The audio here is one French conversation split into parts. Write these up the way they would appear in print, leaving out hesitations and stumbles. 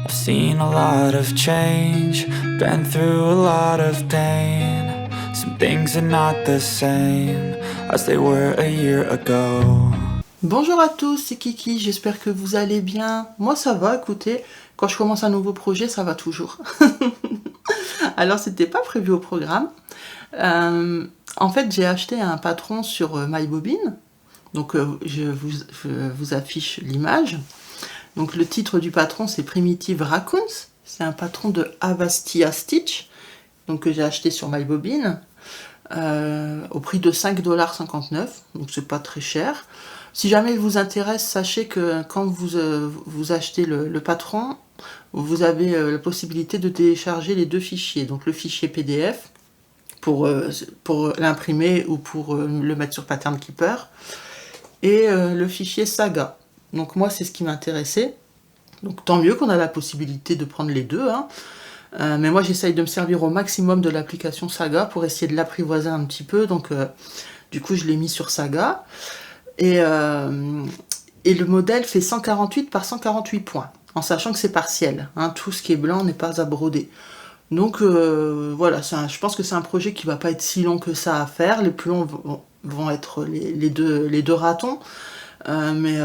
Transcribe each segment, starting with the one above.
I've seen a lot of change, been through a lot of pain. Some things are not the same as they were a year ago. Bonjour à tous, c'est Kiki, j'espère que vous allez bien. Moi ça va, écoutez, quand je commence un nouveau projet, ça va toujours. Alors c'était pas prévu au programme. En fait, j'ai acheté un patron sur MyBobine. Donc je vous affiche l'image. Donc le titre du patron c'est Primitive Raccoons. C'est un patron de Avastia Stitch, donc que j'ai acheté sur MyBobine au prix de 5,59 $. Donc c'est pas très cher. Si jamais il vous intéresse, sachez que quand vous achetez le patron, vous avez la possibilité de télécharger les deux fichiers. Donc le fichier PDF pour l'imprimer ou pour le mettre sur Pattern Keeper, et le fichier Saga. Donc moi c'est ce qui m'intéressait. Donc tant mieux qu'on a la possibilité de prendre les deux, hein. Mais moi j'essaye de me servir au maximum de l'application Saga pour essayer de l'apprivoiser un petit peu. Donc du coup je l'ai mis sur Saga. Et le modèle fait 148 par 148 points, en sachant que c'est partiel, hein, tout ce qui est blanc n'est pas à broder. Donc voilà, je pense que c'est un projet qui va pas être si long que ça à faire. Les plus longs vont être les deux ratons. Mais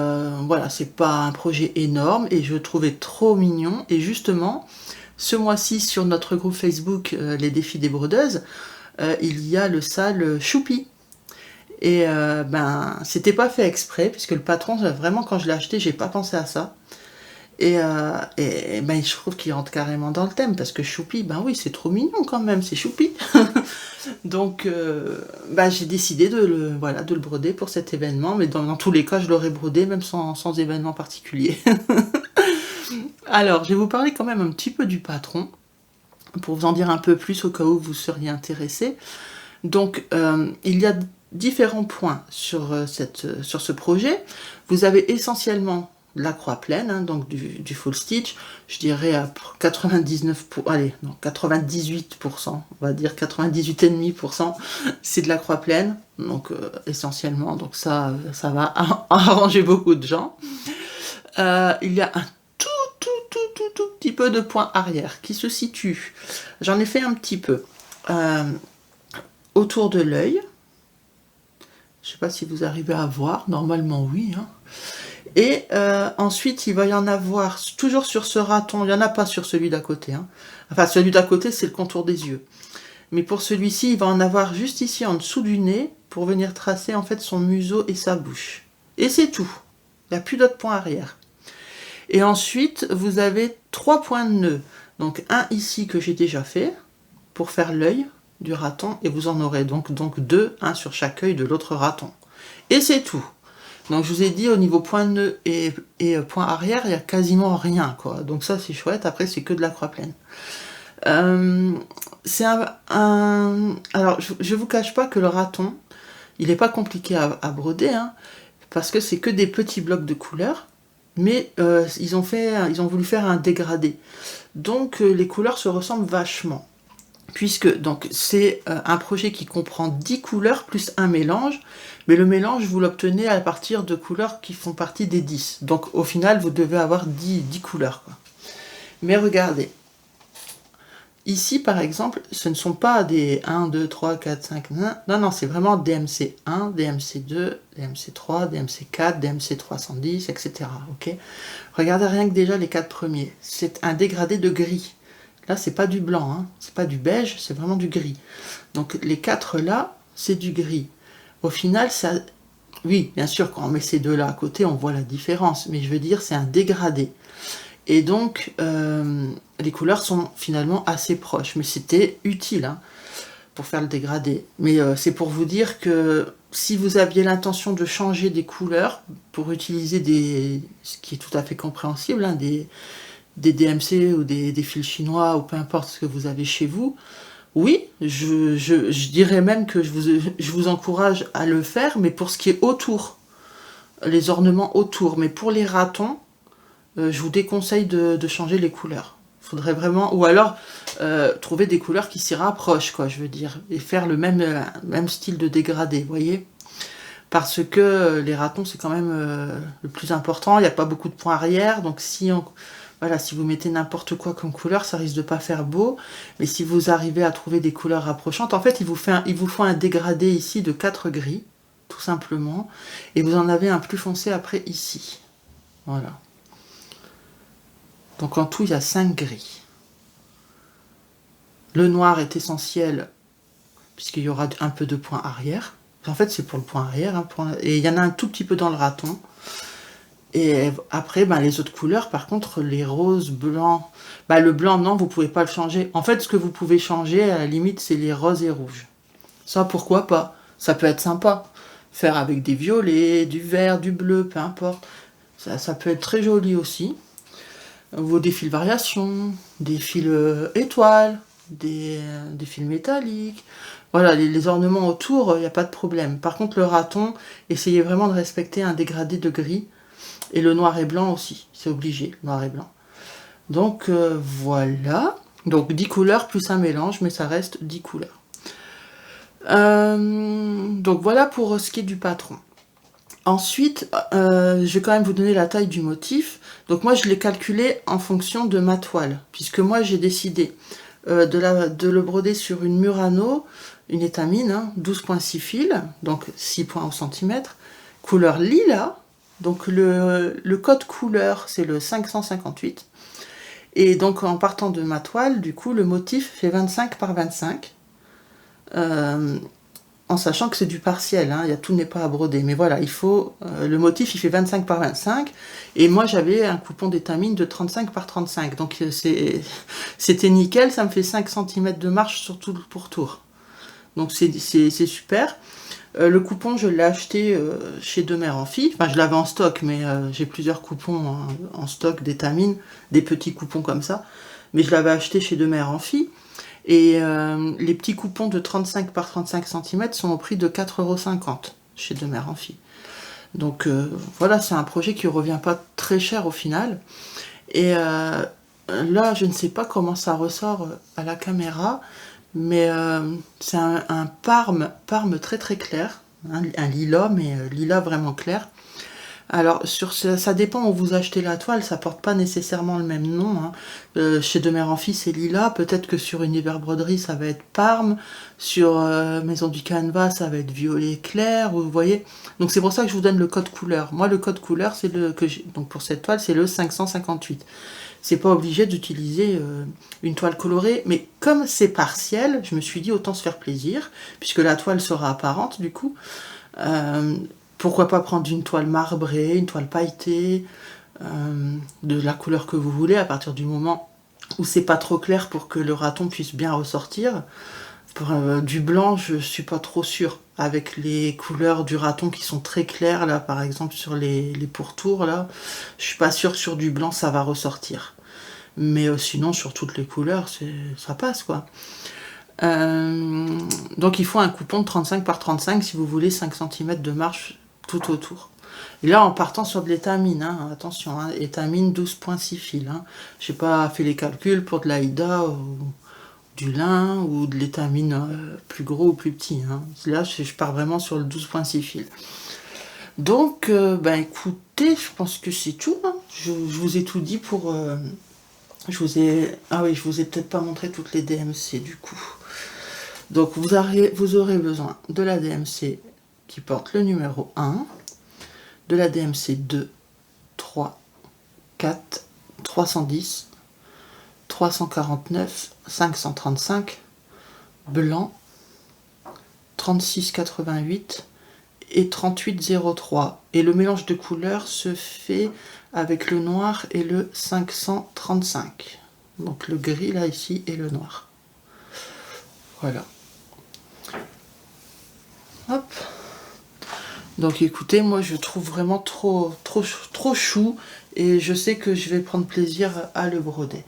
voilà, c'est pas un projet énorme et je le trouvais trop mignon. Et justement, ce mois-ci sur notre groupe Facebook, les défis des brodeuses, il y a le sale Choupi. Et c'était pas fait exprès, puisque le patron, vraiment quand je l'ai acheté, j'ai pas pensé à ça. Et je trouve qu'il rentre carrément dans le thème, parce que Choupi, ben oui, c'est trop mignon quand même, c'est Choupi. Donc j'ai décidé de le broder pour cet événement, mais dans tous les cas, je l'aurais brodé, même sans événement particulier. Alors, je vais vous parler quand même un petit peu du patron, pour vous en dire un peu plus au cas où vous seriez intéressé. Donc, il y a différents points sur ce projet. Vous avez essentiellement la croix pleine, hein, donc du full stitch, je dirais à 98%, on va dire 98,5%, c'est de la croix pleine, donc essentiellement, donc ça va arranger beaucoup de gens. Il y a un tout petit peu de point arrière qui se situe, j'en ai fait un petit peu, autour de l'œil. Je ne sais pas si vous arrivez à voir, normalement oui, hein. Et ensuite, il va y en avoir, toujours sur ce raton, il n'y en a pas sur celui d'à côté, hein. Enfin, celui d'à côté, c'est le contour des yeux. Mais pour celui-ci, il va en avoir juste ici, en dessous du nez, pour venir tracer en fait son museau et sa bouche. Et c'est tout. Il n'y a plus d'autres points arrière. Et ensuite, vous avez 3 points de nœud. Donc un ici que j'ai déjà fait, pour faire l'œil du raton, et vous en aurez donc 2, un sur chaque œil de l'autre raton. Et c'est tout. Donc je vous ai dit, au niveau point de nœud et point arrière, il n'y a quasiment rien, quoi. Donc ça c'est chouette, après c'est que de la croix pleine. C'est alors je vous cache pas que le raton, il n'est pas compliqué à broder, hein, parce que c'est que des petits blocs de couleurs, mais ils ont voulu faire un dégradé. Donc les couleurs se ressemblent vachement. Puisque donc c'est un projet qui comprend 10 couleurs plus un mélange, mais le mélange vous l'obtenez à partir de couleurs qui font partie des 10. Donc au final vous devez avoir 10 couleurs, quoi. Mais regardez, ici par exemple, ce ne sont pas des 1, 2, 3, 4, 5, non, c'est vraiment DMC 1, DMC 2, DMC 3, DMC 4, DMC 310, etc. Okay, regardez rien que déjà les 4 premiers, c'est un dégradé de gris. Là, c'est pas du blanc, hein, c'est pas du beige, c'est vraiment du gris. Donc les 4 là, c'est du gris. Au final, ça, oui, bien sûr, quand on met ces deux là à côté, on voit la différence. Mais je veux dire, c'est un dégradé. Et donc, les couleurs sont finalement assez proches. Mais c'était utile, hein, pour faire le dégradé. Mais c'est pour vous dire que si vous aviez l'intention de changer des couleurs pour utiliser ce qui est tout à fait compréhensible, hein, des DMC ou des fils chinois ou peu importe ce que vous avez chez vous, oui, je dirais même que je vous encourage à le faire, mais pour ce qui est autour, les ornements autour. Mais pour les ratons, je vous déconseille de changer les couleurs. Il faudrait vraiment, ou alors trouver des couleurs qui s'y rapprochent, quoi, je veux dire, et faire le même style de dégradé, vous voyez. Parce que les ratons, c'est quand même le plus important, il n'y a pas beaucoup de points arrière, donc si on voilà, si vous mettez n'importe quoi comme couleur, ça risque de pas faire beau. Mais si vous arrivez à trouver des couleurs rapprochantes, en fait, il vous faut un dégradé ici de 4 gris, tout simplement. Et vous en avez un plus foncé après ici. Voilà. Donc en tout, il y a 5 gris. Le noir est essentiel, puisqu'il y aura un peu de point arrière. En fait, c'est pour le point arrière. Hein, et il y en a un tout petit peu dans le raton. Et après, les autres couleurs, par contre, les roses, blancs... le blanc, non, vous pouvez pas le changer. En fait, ce que vous pouvez changer, à la limite, c'est les roses et rouges. Ça, pourquoi pas? Ça peut être sympa. Faire avec des violets, du vert, du bleu, peu importe. Ça peut être très joli aussi. Des fils variations, des fils étoiles, des fils métalliques. Voilà, les ornements autour, il n'y a pas de problème. Par contre, le raton, essayez vraiment de respecter un dégradé de gris. Et le noir et blanc aussi, c'est obligé, noir et blanc. Donc voilà. Donc 10 couleurs plus un mélange, mais ça reste 10 couleurs. Donc voilà pour ce qui est du patron. Ensuite, je vais quand même vous donner la taille du motif. Donc moi, je l'ai calculé en fonction de ma toile, puisque moi, j'ai décidé de le broder sur une Murano, une étamine, 12,6 fils, donc 6 points au centimètre, couleur lilas. Donc le code couleur, c'est le 558. Et donc en partant de ma toile, du coup, le motif fait 25 par 25. En sachant que c'est du partiel, tout n'est pas à broder. Mais voilà, le motif, il fait 25 par 25. Et moi, j'avais un coupon d'étamine de 35 par 35. Donc c'était nickel, ça me fait 5 cm de marge sur tout le pourtour. Donc c'est super. Le coupon, je l'ai acheté chez Demers Amphi. Enfin, je l'avais en stock, mais j'ai plusieurs coupons en stock d'étamine, des petits coupons comme ça. Mais je l'avais acheté chez Demers Amphi. Et les petits coupons de 35 par 35 cm sont au prix de 4,50 € chez Demers Amphi. Donc voilà, c'est un projet qui ne revient pas très cher au final. Et là, je ne sais pas comment ça ressort à la caméra, mais c'est un parme très très clair, un lilas, mais lilas vraiment clair. Alors, ça dépend où vous achetez la toile, ça porte pas nécessairement le même nom. Chez Demers Amphi, c'est lilas, peut-être que sur Univers Broderie, ça va être parme, sur Maison du Canevas, ça va être violet clair, vous voyez. Donc c'est pour ça que je vous donne le code couleur. Moi, le code couleur, donc pour cette toile, c'est le 558. C'est pas obligé d'utiliser une toile colorée, mais comme c'est partiel, je me suis dit autant se faire plaisir, puisque la toile sera apparente du coup. Pourquoi pas prendre une toile marbrée, une toile pailletée, de la couleur que vous voulez, à partir du moment où c'est pas trop clair pour que le raton puisse bien ressortir. Pour du blanc, je suis pas trop sûre. Avec les couleurs du raton qui sont très claires, là, par exemple sur les pourtours, là, je suis pas sûre que sur du blanc ça va ressortir. Mais sinon, sur toutes les couleurs, ça passe, quoi. Donc il faut un coupon de 35 par 35 si vous voulez 5 cm de marge tout autour. Et là, en partant sur de l'étamine, attention, étamine 12,6 fils. Je n'ai pas fait les calculs pour de l'Aïda ou du lin ou de l'étamine plus gros ou plus petit. Là, je pars vraiment sur le 12,6 fils. Donc, écoutez, je pense que c'est tout. Je vous ai tout dit pour... je vous ai peut-être pas montré toutes les DMC du coup. Donc vous aurez besoin de la DMC qui porte le numéro 1, de la DMC 2, 3, 4, 310, 349, 535, blanc, 3688 et 3803. Et le mélange de couleurs se fait avec le noir et le 535. Donc le gris là ici et le noir. Voilà. Hop. Donc écoutez, moi je trouve vraiment trop chou et je sais que je vais prendre plaisir à le broder.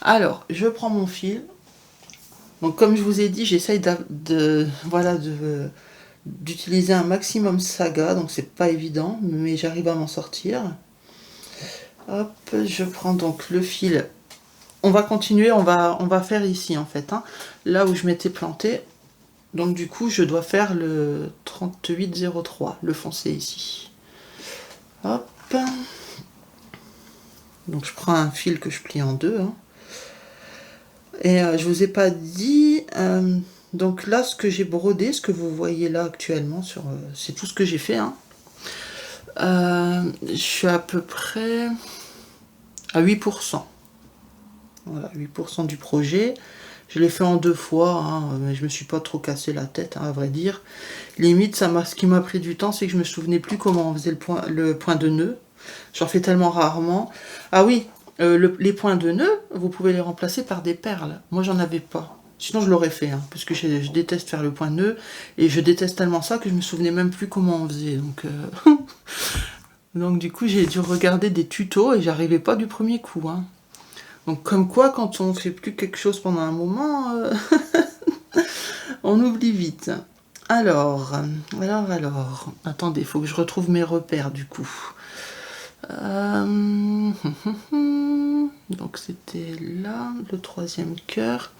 Alors, je prends mon fil. Donc comme je vous ai dit, j'essaye d'utiliser un maximum saga, donc c'est pas évident, mais j'arrive à m'en sortir. Hop, je prends donc le fil. On va continuer, on va faire ici en fait, là où je m'étais planté. Donc du coup, je dois faire le 3803, le foncé ici. Hop. Donc je prends un fil que je plie en deux. Hein. Et je vous ai pas dit... donc là, ce que j'ai brodé, ce que vous voyez là actuellement, c'est tout ce que j'ai fait. Hein. Je suis à peu près à 8%. Voilà, 8% du projet. Je l'ai fait en 2 fois, hein, mais je me suis pas trop cassé la tête, hein, à vrai dire. Limite, ce qui m'a pris du temps, c'est que je me souvenais plus comment on faisait le point de nœud. J'en fais tellement rarement. Ah oui, les points de nœud, vous pouvez les remplacer par des perles. Moi, j'en avais pas. Sinon, je l'aurais fait, hein, parce que je déteste faire le point de nœud, et je déteste tellement ça que je me souvenais même plus comment on faisait. Donc du coup, j'ai dû regarder des tutos et j'arrivais pas du premier coup. Hein. Donc comme quoi, quand on fait plus quelque chose pendant un moment, on oublie vite. Alors. Attendez, il faut que je retrouve mes repères du coup. Donc c'était là, le 3e cœur.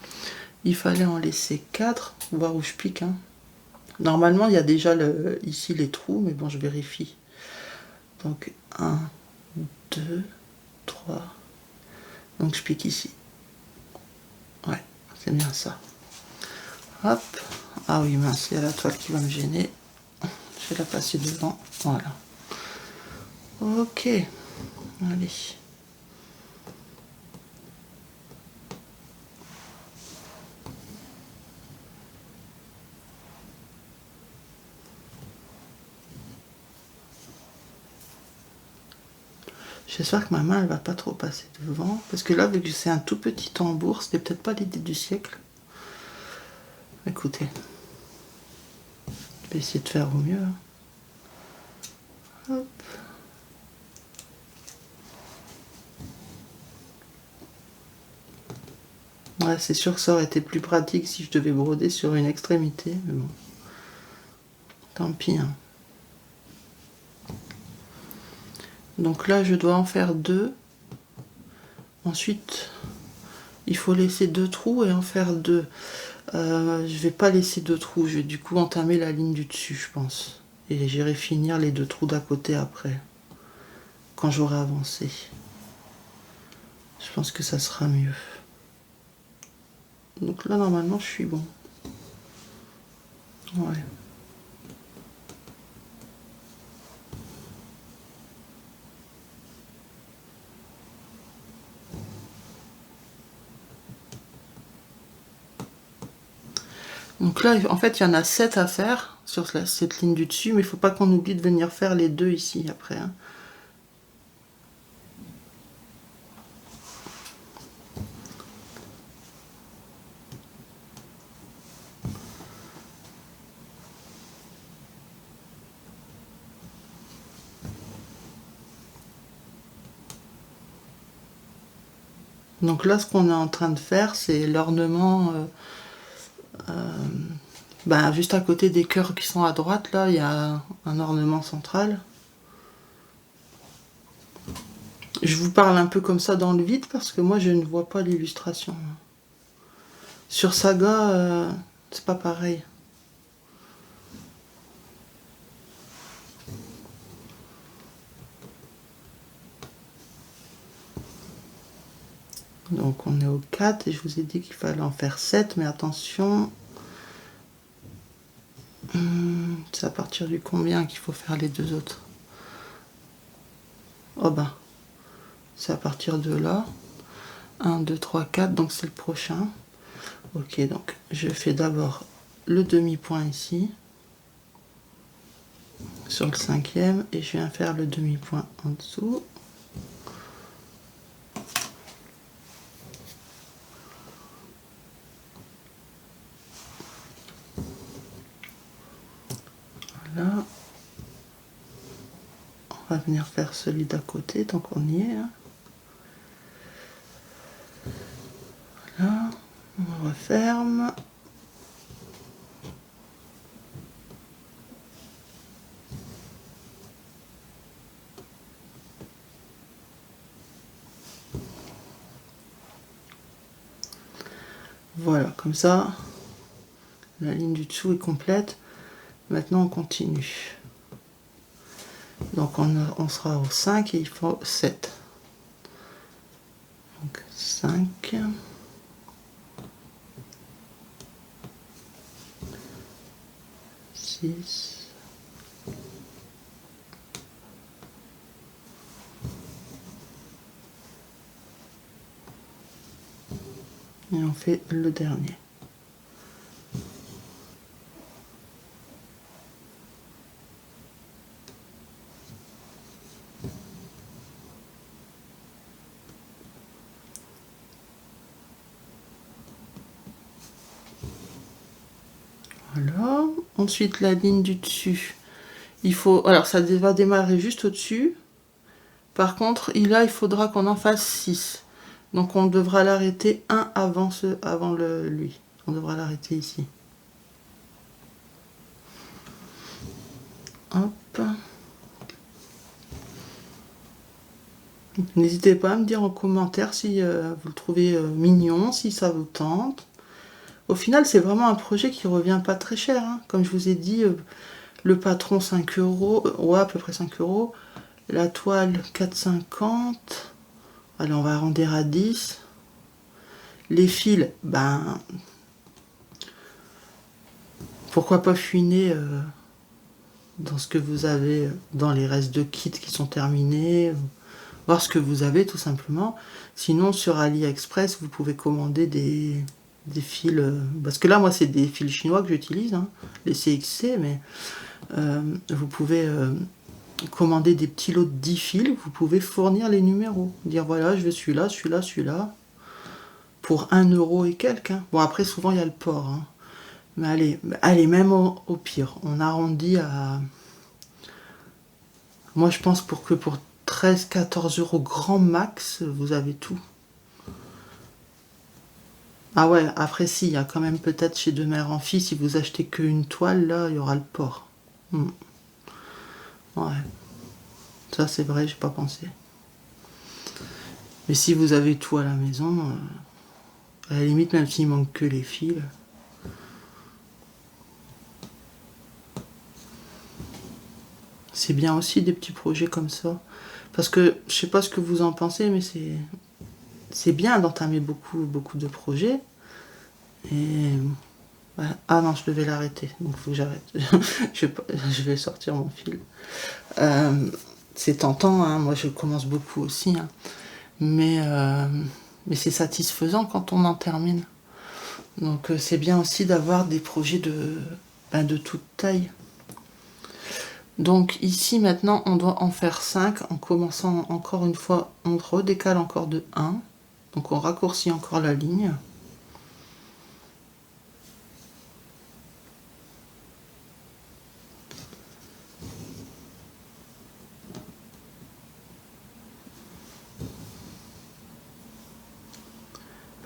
Il fallait en laisser 4. On va voir où je pique. Hein. Normalement, il y a déjà ici les trous, mais bon, je vérifie. Donc 1, 2, 3. Donc je pique ici. Ouais, c'est bien ça. Hop. Ah oui, mince, il y a la toile qui va me gêner. Je vais la passer devant. Voilà. Ok. Allez. J'espère que ma main elle va pas trop passer devant. Parce que là, vu que c'est un tout petit tambour, c'était peut-être pas l'idée du siècle. Écoutez. Je vais essayer de faire au mieux. Hop. Ouais, c'est sûr que ça aurait été plus pratique si je devais broder sur une extrémité. Mais bon. Tant pis. Hein. Donc là, je dois en faire 2. Ensuite, il faut laisser 2 trous et en faire 2. Je vais pas laisser 2 trous. Je vais du coup entamer la ligne du dessus, je pense. Et j'irai finir les 2 trous d'à côté après. Quand j'aurai avancé. Je pense que ça sera mieux. Donc là, normalement, je suis bon. Ouais. Donc là, en fait, il y en a 7 à faire sur cette ligne du dessus, mais il ne faut pas qu'on oublie de venir faire les 2 ici après. Hein. Donc là, ce qu'on est en train de faire, c'est l'ornement... juste à côté des cœurs qui sont à droite, là, il y a un ornement central. Je vous parle un peu comme ça dans le vide parce que moi, je ne vois pas l'illustration. Sur Saga, c'est pas pareil. Donc on est au 4 et je vous ai dit qu'il fallait en faire 7, mais attention... c'est à partir du combien qu'il faut faire les 2 autres? Oh ben, c'est à partir de là. 1, 2, 3, 4, donc c'est le prochain. Ok, donc je fais d'abord le demi-point ici, sur le 5e, et je viens faire le demi-point en dessous. Voilà. On va venir faire celui d'à côté, tant qu'on y est. Hein. Voilà, on referme. Voilà, comme ça, la ligne du dessous est complète. Maintenant, on continue. Donc, on sera au 5 et il faut 7. Donc 5. Six. Et on fait le dernier. Voilà. Ensuite, la ligne du dessus. Il faut, alors ça va démarrer juste au-dessus. Par contre, là, il faudra qu'on en fasse 6. Donc on devra l'arrêter un avant lui. On devra l'arrêter ici. Hop. N'hésitez pas à me dire en commentaire si vous le trouvez mignon, si ça vous tente. Au final, c'est vraiment un projet qui revient pas très cher, hein. Comme je vous ai dit, le patron 5 euros, ouais, à peu près 5 euros. La toile 4,50. Allez, on va arrondir à 10. Les fils, ben, pourquoi pas fouiner dans ce que vous avez, dans les restes de kits qui sont terminés, voir ce que vous avez tout simplement. Sinon, sur AliExpress, vous pouvez commander des fils, parce que là, moi, c'est des fils chinois que j'utilise, hein, les CXC, mais vous pouvez commander des petits lots de 10 fils, vous pouvez fournir les numéros, dire voilà, je veux celui-là, celui-là, celui-là, pour 1 euro et quelques, hein. Bon, après, souvent, il y a le port, hein. Mais allez, même au pire, on arrondit à... Moi, je pense pour 13-14 euros grand max, vous avez tout. Ah ouais, après si, il y a quand même peut-être chez De Mère en Fille, si vous achetez qu'une toile, là, il y aura le port. Ouais. Ça, c'est vrai, j'ai pas pensé. Mais si vous avez tout à la maison, à la limite, même s'il manque que les fils... C'est bien aussi des petits projets comme ça. Parce que, je sais pas ce que vous en pensez, mais c'est bien d'entamer beaucoup de projets. Et... voilà. Ah non, je devais l'arrêter, donc il faut que j'arrête. je vais sortir mon fil. C'est tentant, hein, moi je commence beaucoup aussi. Hein. Mais c'est satisfaisant quand on en termine. Donc c'est bien aussi d'avoir des projets de toute taille. Donc ici maintenant on doit en faire 5 en commençant encore une fois, on redécale encore de 1, donc on raccourcit encore la ligne.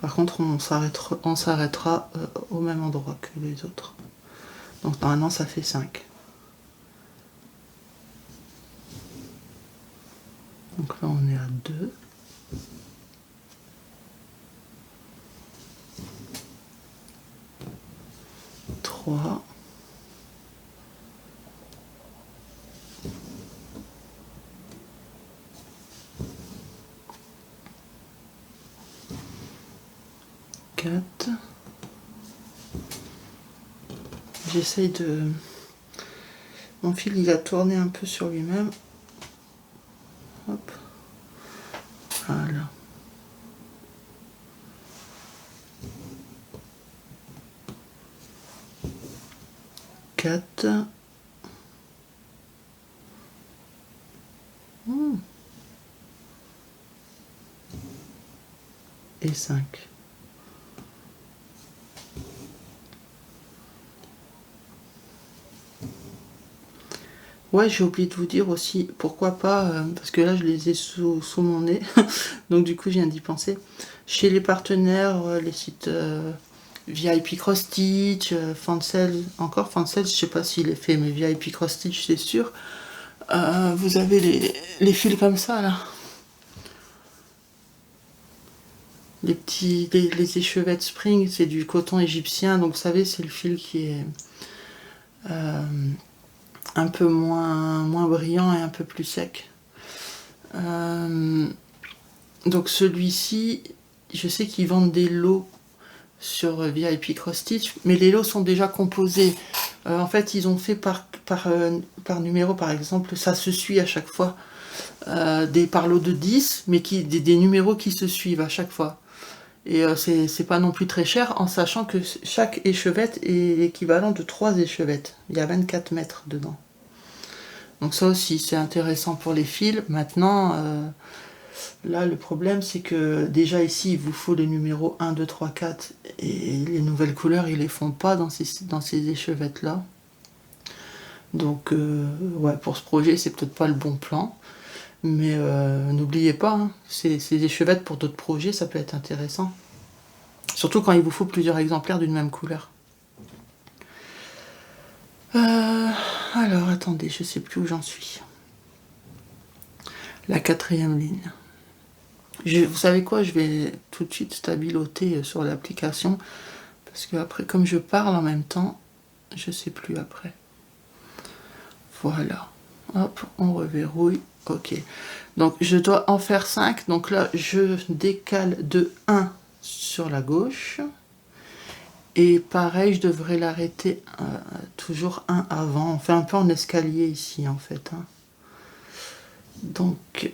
Par contre on s'arrêtera au même endroit que les autres. Donc normalement ça fait 5. Donc là on est à 2. Trois. 4. J'essaye de... Mon fil il a tourné un peu sur lui-même. Hop. Voilà. 4. Et 5. Ouais, j'ai oublié de vous dire aussi, pourquoi pas, parce que là je les ai sous mon nez, donc du coup je viens d'y penser. Chez les partenaires, les sites VIP Cross Stitch, Fancel, encore Fancel, je sais pas s'il est fait, mais VIP Cross Stitch c'est sûr. Vous avez les fils comme ça là. Les échevettes Spring, c'est du coton égyptien, donc vous savez, c'est le fil qui est un peu moins brillant et un peu plus sec. Donc celui-ci, je sais qu'ils vendent des lots sur VIP Cross Stitch, mais les lots sont déjà composés. En fait, ils ont fait par numéro, par exemple, ça se suit à chaque fois. Par lot de 10, mais des numéros qui se suivent à chaque fois. Et c'est pas non plus très cher, en sachant que chaque échevette est l'équivalent de 3 échevettes. Il y a 24 mètres dedans. Donc ça aussi, c'est intéressant pour les fils. Maintenant, là, le problème, c'est que déjà ici, il vous faut les numéros 1, 2, 3, 4. Et les nouvelles couleurs, ils les font pas dans ces échevettes-là. Donc, ouais, pour ce projet, c'est peut-être pas le bon plan. Mais n'oubliez pas, hein, ces échevettes pour d'autres projets, ça peut être intéressant. Surtout quand il vous faut plusieurs exemplaires d'une même couleur. Alors, attendez, je sais plus où j'en suis. La 4e ligne. Vous savez quoi, je vais tout de suite stabiloter sur l'application. Parce que après, comme je parle en même temps, je sais plus après. Voilà. Hop, on reverrouille. Ok. Donc, je dois en faire 5. Donc là, je décale de 1 sur la gauche. Et pareil, je devrais l'arrêter toujours 1 avant. On fait un peu en escalier ici, en fait. Hein. Donc,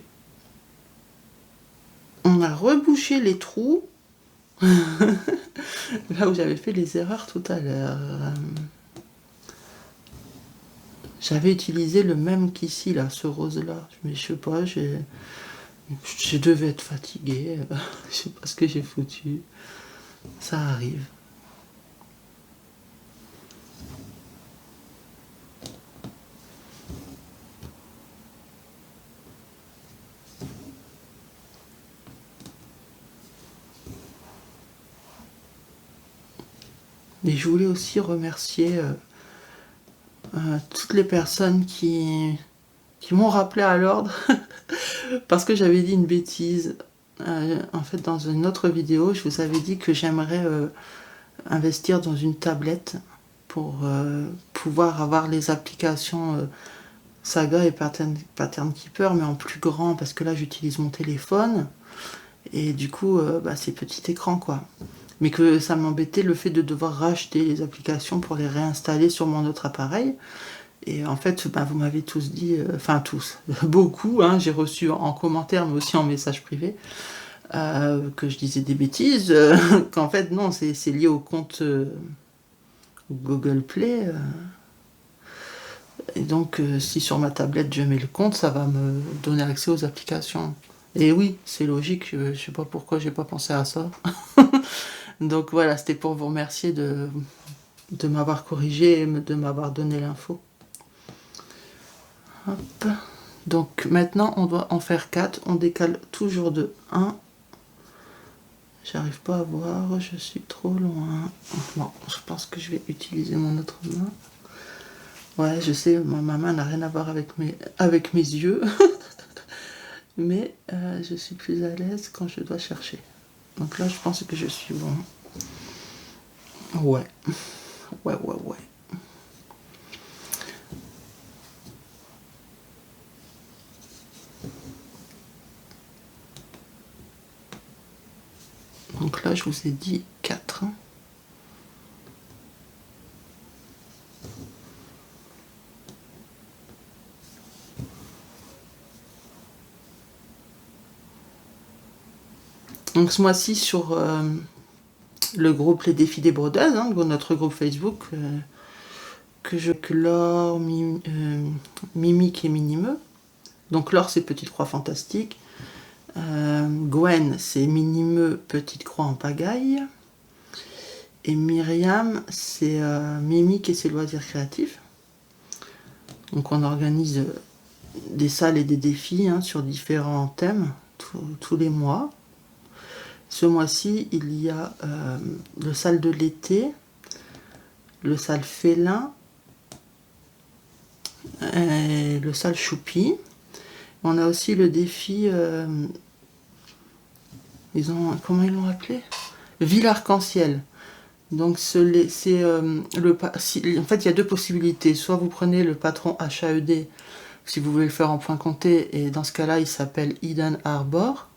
on a rebouché les trous. Là où j'avais fait les erreurs tout à l'heure. J'avais utilisé le même qu'ici, là, ce rose-là. Mais je sais pas, je devais être fatiguée. Je sais pas ce que j'ai foutu. Ça arrive. Et je voulais aussi remercier toutes les personnes qui m'ont rappelé à l'ordre parce que j'avais dit une bêtise. En fait, dans une autre vidéo, je vous avais dit que j'aimerais investir dans une tablette pour pouvoir avoir les applications Saga et Pattern Keeper, mais en plus grand, parce que là, j'utilise mon téléphone et du coup, c'est petit écran, quoi. Mais que ça m'embêtait le fait de devoir racheter les applications pour les réinstaller sur mon autre appareil. Et en fait, vous m'avez tous dit, enfin tous, beaucoup, hein, j'ai reçu en commentaire, mais aussi en message privé, que je disais des bêtises, qu'en fait, non, c'est lié au compte Google Play. Et donc, si sur ma tablette je mets le compte, ça va me donner accès aux applications. Et oui, c'est logique, je sais pas pourquoi j'ai pas pensé à ça. Donc voilà, c'était pour vous remercier de m'avoir corrigé et de m'avoir donné l'info. Hop. Donc maintenant, on doit en faire 4. On décale toujours de 1. J'arrive pas à voir, je suis trop loin. Bon, je pense que je vais utiliser mon autre main. Ouais, je sais, ma main n'a rien à voir avec mes yeux. Mais je suis plus à l'aise quand je dois chercher. Donc là, je pense que je suis bon. Ouais. Ouais. Donc là, je vous ai dit 4. Donc ce mois-ci, sur le groupe Les Défis des Brodeuses, hein, notre groupe Facebook, que Laure, Mimique et Minimeux. Donc Laure, c'est Petite Croix Fantastique. Gwen, c'est Minimeux, Petite Croix en pagaille. Et Myriam, c'est Mimique et ses loisirs créatifs. Donc on organise des salles et des défis sur différents thèmes tous les mois. Ce mois-ci, il y a le salle de l'été, le salle félin et le salle choupi. On a aussi le défi, comment ils l'ont appelé ? Ville arc-en-ciel. Donc en fait, il y a 2 possibilités. Soit vous prenez le patron HAED, si vous voulez le faire en point compté, et dans ce cas-là, il s'appelle Eden Harbor.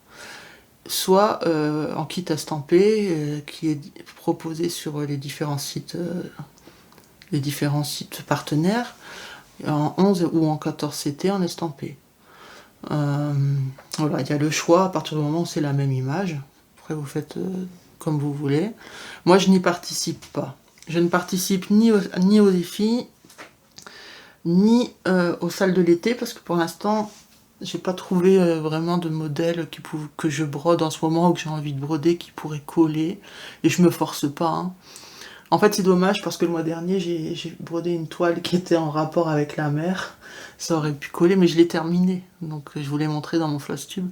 soit en kit estampé qui est proposé sur les différents sites partenaires, en 11 ou en 14 CT en estampé. Voilà, il y a le choix à partir du moment où c'est la même image. Après, vous faites comme vous voulez. Moi, je n'y participe pas. Je ne participe ni au défi, ni aux salles de l'été, parce que pour l'instant, j'ai pas trouvé vraiment de modèle que je brode en ce moment ou que j'ai envie de broder qui pourrait coller. Et je me force pas, hein. En fait, c'est dommage parce que le mois dernier, j'ai brodé une toile qui était en rapport avec la mer. Ça aurait pu coller, mais je l'ai terminée. Donc, je vous l'ai montré dans mon Flosstube.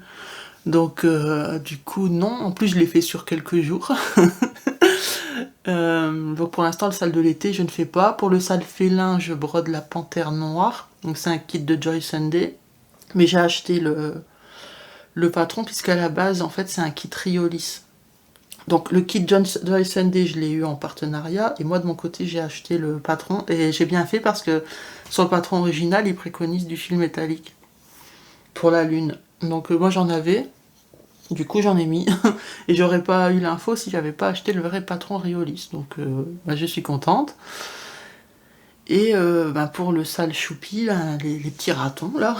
Donc, du coup, non. En plus, je l'ai fait sur quelques jours. Donc, pour l'instant, le salle de l'été, je ne fais pas. Pour le salle félin, je brode la panthère noire. Donc, c'est un kit de Joy Sunday. Mais j'ai acheté le patron, puisqu'à la base, en fait, c'est un kit Riolis. Donc le kit Joy Sunday, je l'ai eu en partenariat, et moi de mon côté j'ai acheté le patron, et j'ai bien fait parce que sur le patron original, il préconise du fil métallique pour la lune. Donc moi j'en avais, du coup j'en ai mis, et j'aurais pas eu l'info si j'avais pas acheté le vrai patron Riolis. Donc je suis contente. Et pour le sale choupi, les petits ratons là.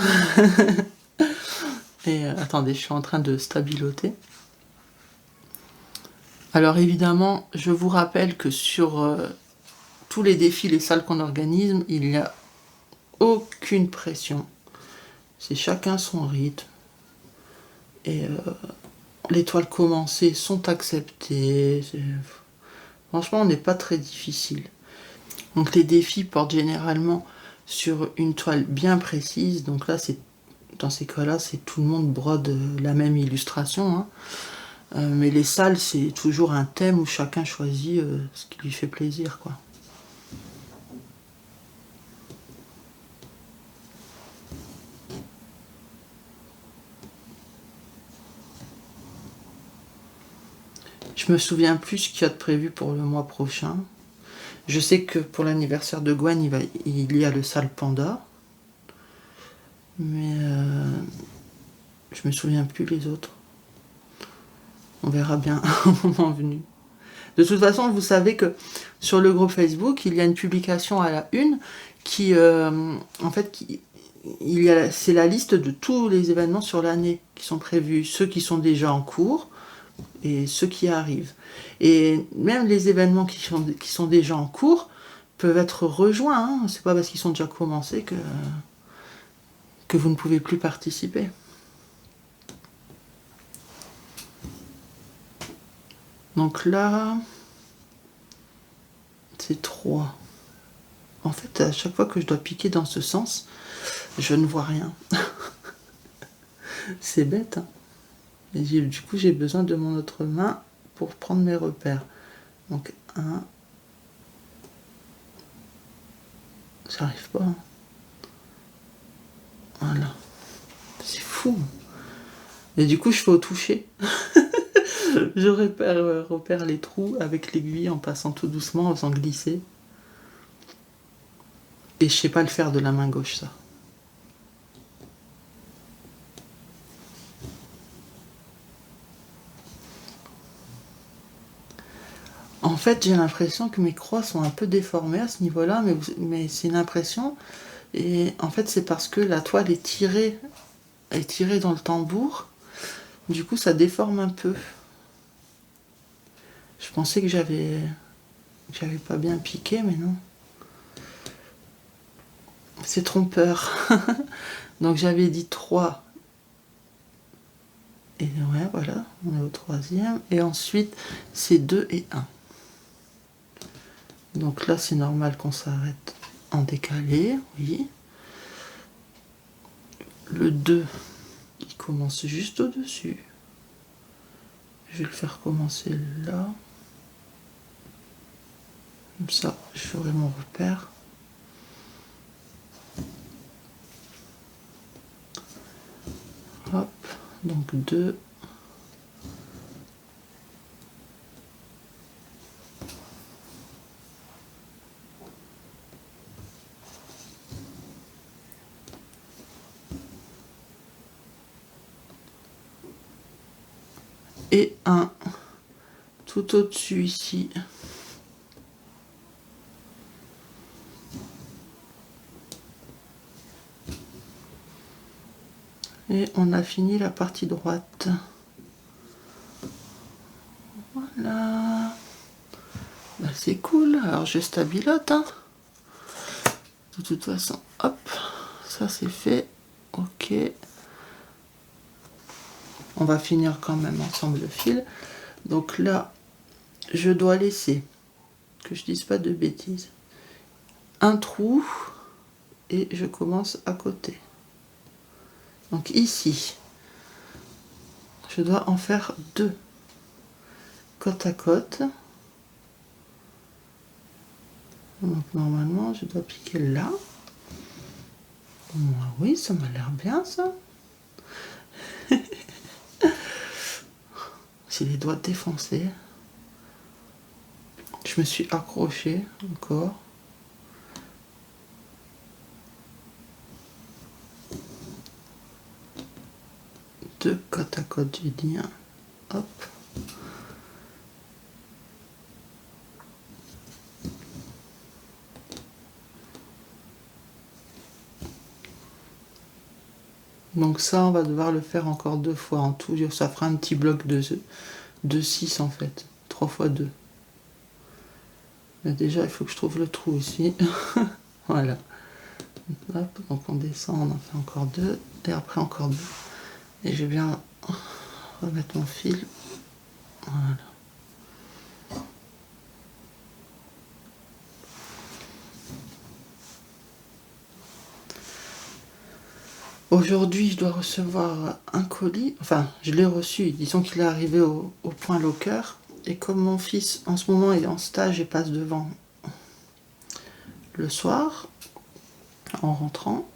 Et attendez, je suis en train de stabiloter. Alors évidemment, je vous rappelle que sur tous les défis, les salles qu'on organise, il n'y a aucune pression. C'est chacun son rythme. Et les toiles commencées sont acceptées. Franchement, on n'est pas très difficile. Donc les défis portent généralement sur une toile bien précise. Donc là, dans ces cas-là, c'est tout le monde brode la même illustration, hein. Mais les salles, c'est toujours un thème où chacun choisit ce qui lui fait plaisir, quoi. Je me souviens plus ce qu'il y a de prévu pour le mois prochain. Je sais que pour l'anniversaire de Gwen, il y a le sale panda. Mais je me souviens plus les autres. On verra bien au moment venu. De toute façon, vous savez que sur le groupe Facebook, il y a une publication à la une qui, c'est la liste de tous les événements sur l'année qui sont prévus, ceux qui sont déjà en cours et ceux qui arrivent. Et même les événements qui sont déjà en cours peuvent être rejoints, hein. C'est pas parce qu'ils sont déjà commencés que vous ne pouvez plus participer. Donc là, c'est 3. En fait, à chaque fois que je dois piquer dans ce sens, je ne vois rien. C'est bête, hein. Et du coup, j'ai besoin de mon autre main pour prendre mes repères. Donc 1. J'arrive pas, hein. Voilà. C'est fou. Et du coup, je fais au toucher. Je repère les trous avec l'aiguille en passant tout doucement, en faisant glisser. Et je sais pas le faire de la main gauche, ça. En fait, j'ai l'impression que mes croix sont un peu déformées à ce niveau-là, mais c'est une impression. Et en fait, c'est parce que la toile est tirée dans le tambour. Du coup, ça déforme un peu. Je pensais que j'avais pas bien piqué, mais non. C'est trompeur. Donc j'avais dit 3. Et ouais, voilà, on est au 3e. Et ensuite, c'est 2 et 1. Donc là, c'est normal qu'on s'arrête en décalé, oui. Le 2, il commence juste au-dessus. Je vais le faire commencer là. Comme ça, je ferai mon repère. Hop, donc 2. et un tout au-dessus ici. Et on a fini la partie droite. Voilà. Ben, c'est cool. Alors je stabilote. Hein. De toute façon, hop, ça c'est fait. Ok. On va finir quand même ensemble le fil. Donc là, je dois laisser, que je dise pas de bêtises, un trou et je commence à côté. Donc ici, je dois en faire 2 côte à côte. Donc normalement, je dois piquer là. Oui, ça m'a l'air bien ça. J'ai les doigts défoncés. Je me suis accrochée encore. Deux côte à côte, j'ai dit. Hein. Hop. Donc ça, on va devoir le faire encore 2 fois en tout. Ça fera un petit bloc de 6 en fait. 3 fois 2. Mais déjà, il faut que je trouve le trou ici. Voilà. Hop, donc on descend, on en fait encore 2. Et après encore 2. Et je vais bien remettre mon fil. Voilà. Aujourd'hui, je dois recevoir un colis. Enfin, je l'ai reçu. Disons qu'il est arrivé au point locker. Et comme mon fils, en ce moment, est en stage et passe devant le soir, en rentrant,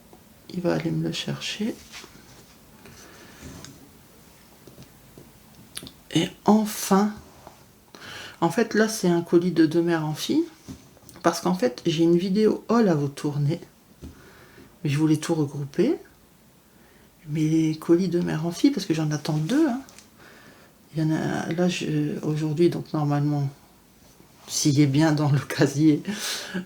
il va aller me le chercher. Et enfin, en fait, là, c'est un colis de 2 mères en fille. Parce qu'en fait, j'ai une vidéo haul à vous tourner. Mais je voulais tout regrouper. Mais les colis de mère en fille, parce que j'en attends 2. Hein. Il y en a là aujourd'hui, donc normalement, s'il est bien dans le casier,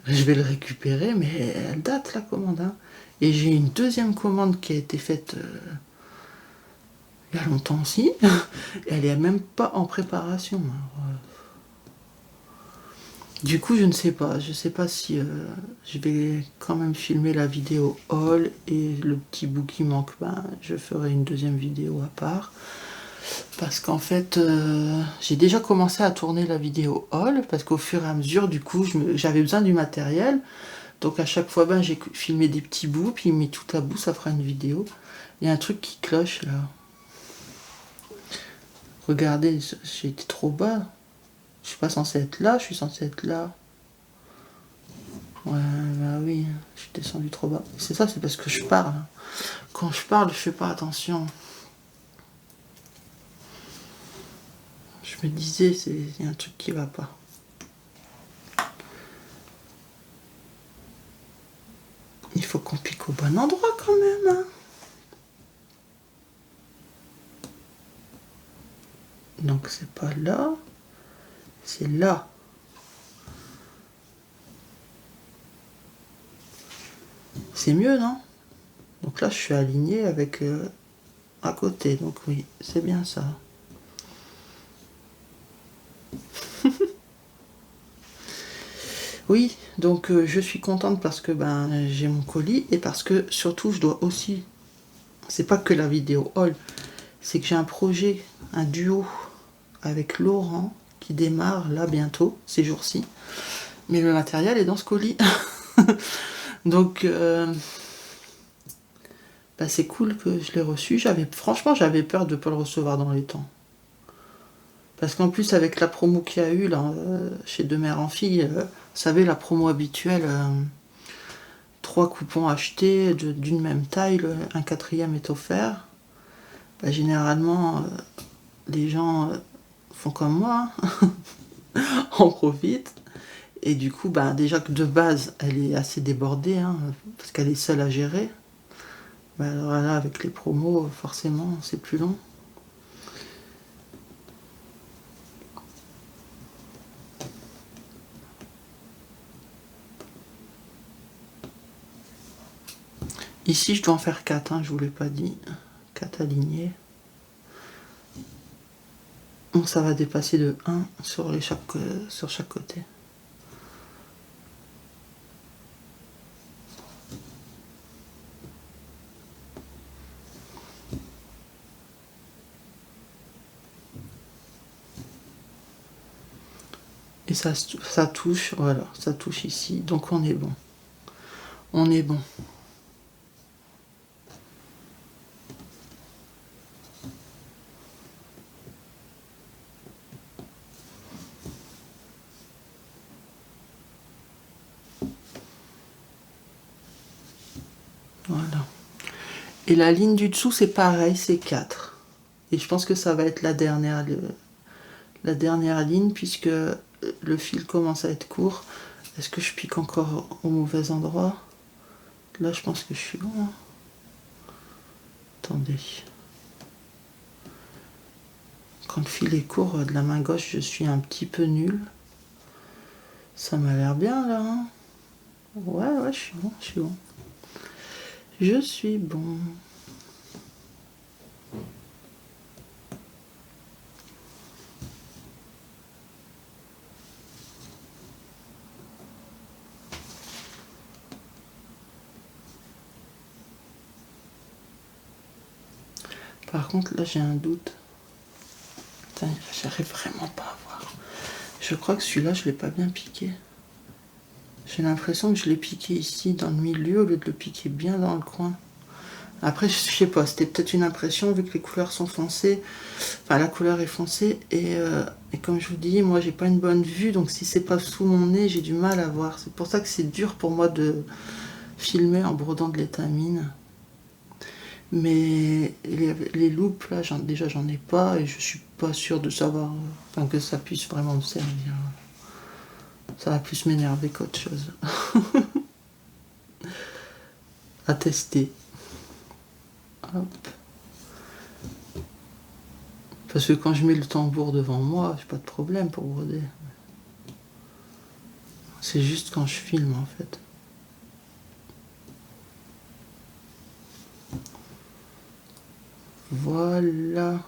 je vais le récupérer, mais elle date la commande. Hein. Et j'ai une deuxième commande qui a été faite il y a longtemps aussi. Et elle n'est même pas en préparation. Alors, du coup, je ne sais pas. Je ne sais pas si je vais quand même filmer la vidéo haul et le petit bout qui manque, ben, je ferai une deuxième vidéo à part. Parce qu'en fait, j'ai déjà commencé à tourner la vidéo haul, parce qu'au fur et à mesure, du coup, j'avais besoin du matériel. Donc à chaque fois, ben, j'ai filmé des petits bouts, puis mis tout à bout, ça fera une vidéo. Il y a un truc qui cloche là. Regardez, j'ai été trop bas. Je suis pas censée être là, je suis censée être là. Ouais, bah oui, je suis descendu trop bas. C'est ça, c'est parce que je parle. Quand je parle, je fais pas attention. Je me disais, il y a un truc qui va pas. Il faut qu'on pique au bon endroit quand même. Hein. Donc c'est pas là, c'est là. C'est mieux, non? Donc là, je suis aligné avec à côté. Donc oui, c'est bien ça. Oui, donc je suis contente parce que ben j'ai mon colis et parce que surtout je dois aussi, c'est pas que la vidéo haul, c'est que j'ai un projet, un duo avec Laurent qui démarre là bientôt, ces jours-ci. Mais le matériel est dans ce colis. Donc ben, c'est cool que je l'ai reçu. Franchement, j'avais peur de ne pas le recevoir dans les temps. Parce qu'en plus, avec la promo qu'il y a eu là, chez Deux Mères en Fille, vous savez, la promo habituelle, 3 coupons achetés d'une même taille, un 4e est offert. Bah, généralement, les gens font comme moi, en profitent. Et du coup, bah, déjà que de base, elle est assez débordée, hein, parce qu'elle est seule à gérer. Bah, alors là, avec les promos, forcément, c'est plus long. Ici, je dois en faire 4, hein, je vous l'ai pas dit. 4 alignés. Donc ça va dépasser de 1 sur chaque côté. Et ça touche, voilà, ça touche ici. Donc on est bon. On est bon. Voilà. Et la ligne du dessous, c'est pareil, c'est 4. Et je pense que ça va être la dernière ligne, puisque le fil commence à être court. Est-ce que je pique encore au mauvais endroit? Là, je pense que je suis bon. Hein. Attendez. Quand le fil est court de la main gauche, je suis un petit peu nulle. Ça m'a l'air bien, là. Hein. Ouais, je suis bon, je suis bon. Je suis bon. Par contre, là, j'ai un doute. Putain, j'arrive vraiment pas à voir. Je crois que celui-là, je l'ai pas bien piqué. J'ai l'impression que je l'ai piqué ici, dans le milieu, au lieu de le piquer bien dans le coin. Après, je sais pas, c'était peut-être une impression, vu que les couleurs sont foncées. Enfin, la couleur est foncée. Et comme je vous dis, moi, j'ai pas une bonne vue. Donc, si c'est pas sous mon nez, j'ai du mal à voir. C'est pour ça que c'est dur pour moi de filmer en brodant de l'étamine. Mais les loupes, là, déjà, j'en ai pas. Et je suis pas sûre de savoir, enfin, que ça puisse vraiment me servir. Ça va plus m'énerver qu'autre chose. À tester. Hop. Parce que quand je mets le tambour devant moi, j'ai pas de problème pour broder. C'est juste quand je filme, en fait. Voilà.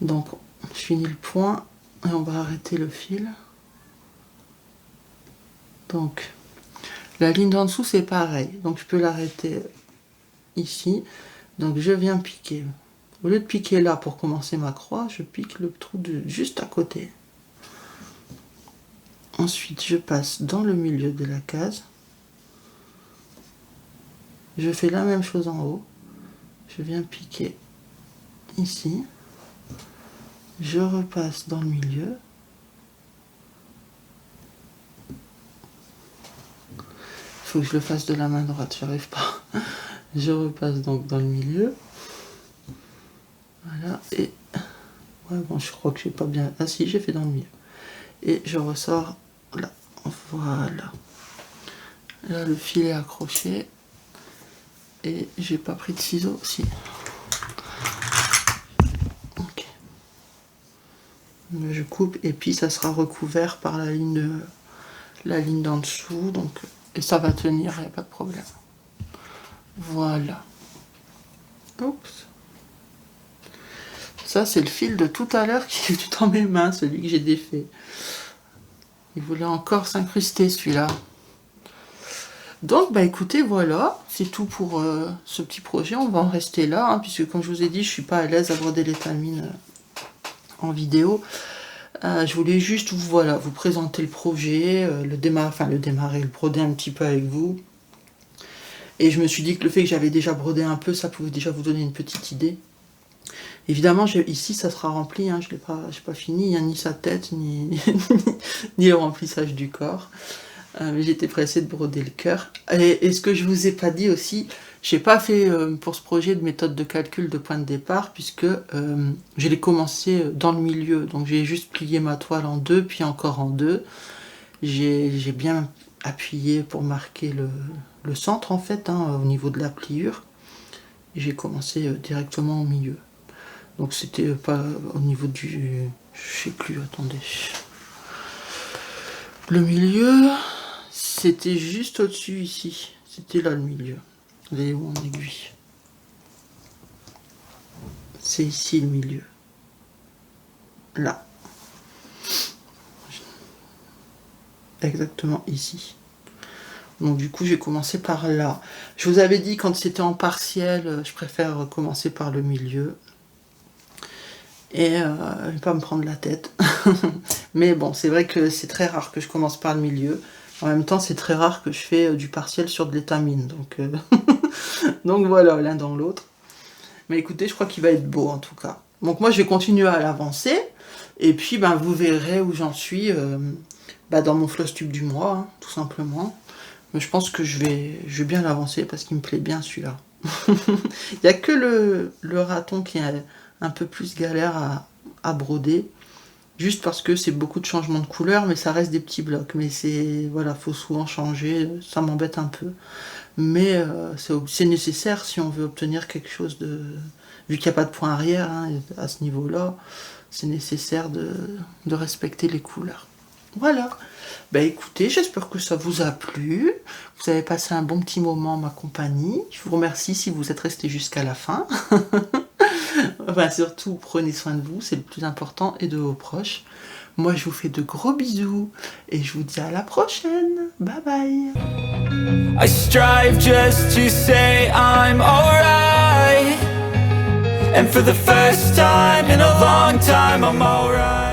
Donc, je finis le point et on va arrêter le fil. Donc, la ligne d'en dessous, c'est pareil. Donc, je peux l'arrêter ici. Donc, je viens piquer. Au lieu de piquer là pour commencer ma croix, je pique le trou juste à côté. Ensuite, je passe dans le milieu de la case. Je fais la même chose en haut. Je viens piquer ici. Je repasse dans le milieu. Il faut que je le fasse de la main droite, j'arrive pas. Je repasse donc dans le milieu. Voilà, et... Ouais, bon, je crois que j'ai pas bien... Ah si, j'ai fait dans le milieu. Et je ressors là. Voilà. Là, le fil est accroché. Et j'ai pas pris de ciseaux aussi. Ok. Je coupe et puis ça sera recouvert par la ligne d'en dessous. Donc, et ça va tenir, il n'y a pas de problème. Voilà. Oups. Ça, c'est le fil de tout à l'heure qui est dans mes mains, celui que j'ai défait. Il voulait encore s'incruster, celui-là. Donc, bah écoutez, voilà, c'est tout pour ce petit projet. On va en rester là, hein, puisque comme je vous ai dit, je suis pas à l'aise à broder l'étamine en vidéo. Je voulais juste, voilà, vous présenter le projet, le broder un petit peu avec vous. Et je me suis dit que le fait que j'avais déjà brodé un peu, ça pouvait déjà vous donner une petite idée. Évidemment, ici, ça sera rempli, hein, je n'ai pas fini, hein, ni sa tête, ni le remplissage du corps. Mais j'étais pressée de broder le cœur. Et ce que je vous ai pas dit aussi, j'ai pas fait pour ce projet de méthode de calcul de point de départ, puisque je l'ai commencé dans le milieu. Donc j'ai juste plié ma toile en deux, puis encore en deux. J'ai bien appuyé pour marquer le centre, en fait, hein, au niveau de la pliure. J'ai commencé directement au milieu. Donc c'était pas au niveau Je sais plus, attendez. Le milieu, c'était juste au-dessus ici. C'était là le milieu. Vous voyez où mon aiguille? C'est ici le milieu. Là. Exactement ici. Donc du coup, j'ai commencé par là. Je vous avais dit, quand c'était en partiel, je préfère commencer par le milieu. Et pas me prendre la tête. Mais bon, c'est vrai que c'est très rare que je commence par le milieu. En même temps, c'est très rare que je fais du partiel sur de l'étamine. Donc, donc voilà, l'un dans l'autre. Mais écoutez, je crois qu'il va être beau en tout cas. Donc moi, je vais continuer à l'avancer. Et puis, ben, vous verrez où j'en suis dans mon floss tube du mois, hein, tout simplement. Mais je pense que je vais bien l'avancer parce qu'il me plaît bien celui-là. Il n'y a que le raton qui est un peu plus galère à broder. Juste parce que c'est beaucoup de changements de couleur, mais ça reste des petits blocs. Mais c'est, voilà, faut souvent changer, ça m'embête un peu. Mais c'est nécessaire si on veut obtenir quelque chose de... Vu qu'il n'y a pas de point arrière, hein, à ce niveau-là, c'est nécessaire de respecter les couleurs. Voilà. Ben écoutez, j'espère que ça vous a plu. Vous avez passé un bon petit moment en ma compagnie. Je vous remercie si vous êtes resté jusqu'à la fin. Enfin, surtout, prenez soin de vous, c'est le plus important, et de vos proches. Moi, je vous fais de gros bisous, et je vous dis à la prochaine. Bye bye. I strive just to say I'm alright. And for the first time in a long time, I'm alright.